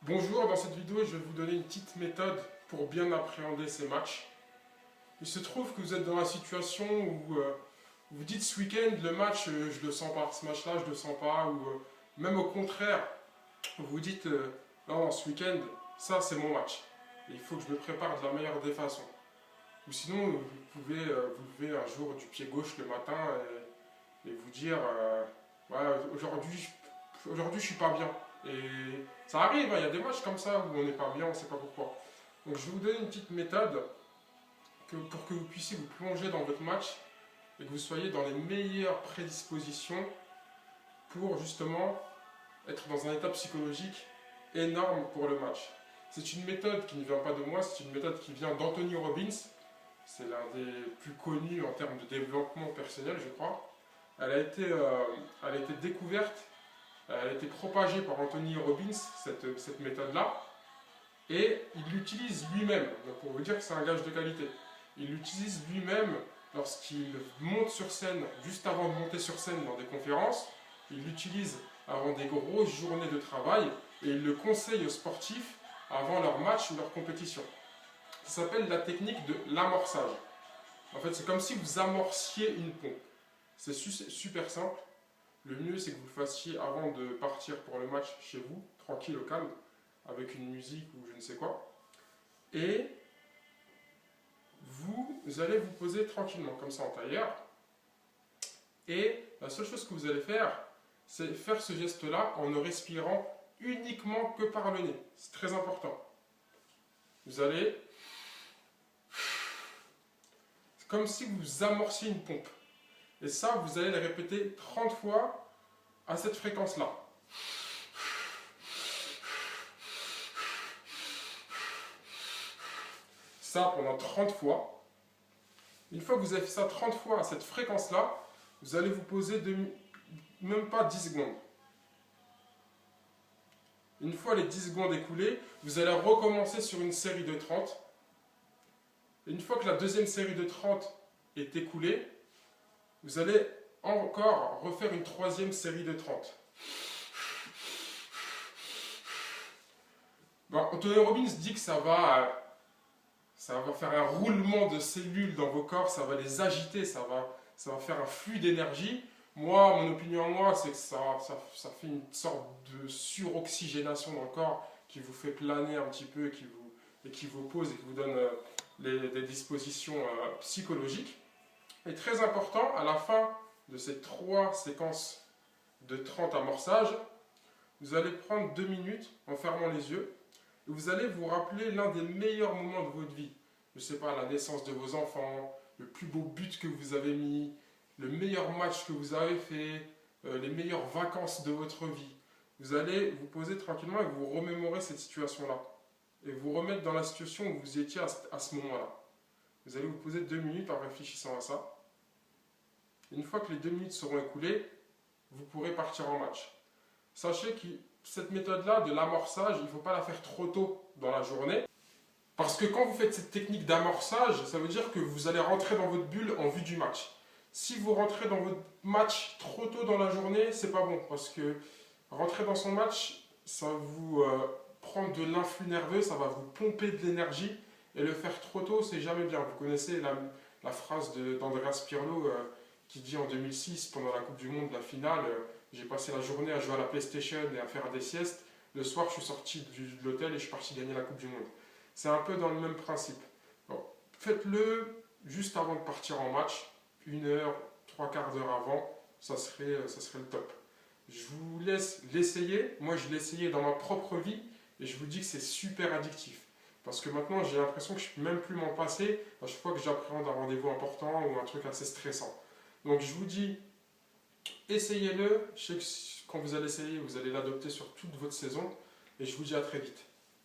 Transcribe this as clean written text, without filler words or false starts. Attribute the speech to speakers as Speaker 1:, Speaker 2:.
Speaker 1: Bonjour, dans cette vidéo, je vais vous donner une petite méthode pour bien appréhender ces matchs. Il se trouve que vous êtes dans la situation où vous dites ce week-end, le match, je le sens pas, ce match-là, je le sens pas, ou même au contraire, vous vous dites, non, ce week-end, ça c'est mon match. Et il faut que je me prépare de la meilleure des façons. Ou sinon, vous pouvez vous lever un jour du pied gauche le matin et vous dire, ouais, aujourd'hui je suis pas bien. Et ça arrive, hein, il y a des matchs comme ça où on n'est pas bien, on ne sait pas pourquoi. Donc je vais vous donner une petite méthode pour que vous puissiez vous plonger dans votre match et que vous soyez dans les meilleures prédispositions pour justement être dans un état psychologique énorme pour le match. C'est une méthode qui ne vient pas de moi, c'est une méthode qui vient d'Anthony Robbins. C'est l'un des plus connus en termes de développement personnel, je crois. Elle a été découverte, elle a été propagée par Anthony Robbins, cette méthode-là, et il l'utilise lui-même. Donc pour vous dire que c'est un gage de qualité. Il l'utilise lui-même lorsqu'il monte sur scène, juste avant de monter sur scène dans des conférences. Il l'utilise avant des grosses journées de travail et il le conseille aux sportifs avant leur match ou leur compétition. Ça s'appelle la technique de l'amorçage. En fait, c'est comme si vous amorciez une pompe. C'est super simple. Le mieux, c'est que vous le fassiez avant de partir pour le match chez vous, tranquille, au calme, avec une musique ou je ne sais quoi. Et vous allez vous poser tranquillement, comme ça en tailleur. Et la seule chose que vous allez faire, c'est faire ce geste-là en ne respirant uniquement que par le nez. C'est très important. Vous allez... C'est comme si vous amorciez une pompe. Et ça, vous allez le répéter 30 fois à cette fréquence-là. Ça pendant 30 fois. Une fois que vous avez fait ça 30 fois à cette fréquence-là, vous allez vous poser même pas 10 secondes. Une fois les 10 secondes écoulées, vous allez recommencer sur une série de 30. Et une fois que la deuxième série de 30 est écoulée, vous allez encore refaire une troisième série de 30. Bon, Anthony Robbins dit que ça va faire un roulement de cellules dans vos corps, ça va les agiter, ça va faire un flux d'énergie. Moi, mon opinion à moi, c'est que ça fait une sorte de suroxygénation dans le corps qui vous fait planer un petit peu et qui vous pose et qui vous donne des dispositions psychologiques. Et très important, à la fin de ces 3 séquences de 30 amorçages, vous allez prendre 2 minutes en fermant les yeux et vous allez vous rappeler l'un des meilleurs moments de votre vie. Je ne sais pas, la naissance de vos enfants, le plus beau but que vous avez mis, le meilleur match que vous avez fait, les meilleures vacances de votre vie. Vous allez vous poser tranquillement et vous remémorer cette situation-là. Et vous remettre dans la situation où vous étiez à ce moment-là. Vous allez vous poser 2 minutes en réfléchissant à ça. Une fois que les 2 minutes seront écoulées, vous pourrez partir en match. Sachez que cette méthode-là de l'amorçage, il ne faut pas la faire trop tôt dans la journée. Parce que quand vous faites cette technique d'amorçage, ça veut dire que vous allez rentrer dans votre bulle en vue du match. Si vous rentrez dans votre match trop tôt dans la journée, c'est pas bon. Parce que rentrer dans son match, ça va vous prendre de l'influx nerveux, ça va vous pomper de l'énergie. Et le faire trop tôt, c'est jamais bien. Vous connaissez la phrase d'Andreas Pirlo qui dit en 2006, pendant la Coupe du Monde, la finale, j'ai passé la journée à jouer à la PlayStation et à faire des siestes. Le soir, je suis sorti de l'hôtel et je suis parti gagner la Coupe du Monde. C'est un peu dans le même principe. Bon, faites-le juste avant de partir en match, 1 heure, 3/4 d'heure avant, ça serait le top. Je vous laisse l'essayer. Moi, je l'ai essayé dans ma propre vie et je vous dis que c'est super addictif. Parce que maintenant, j'ai l'impression que je ne peux même plus m'en passer à chaque fois que j'appréhende un rendez-vous important ou un truc assez stressant. Donc, je vous dis, essayez-le. Je sais que quand vous allez essayer, vous allez l'adopter sur toute votre saison. Et je vous dis à très vite.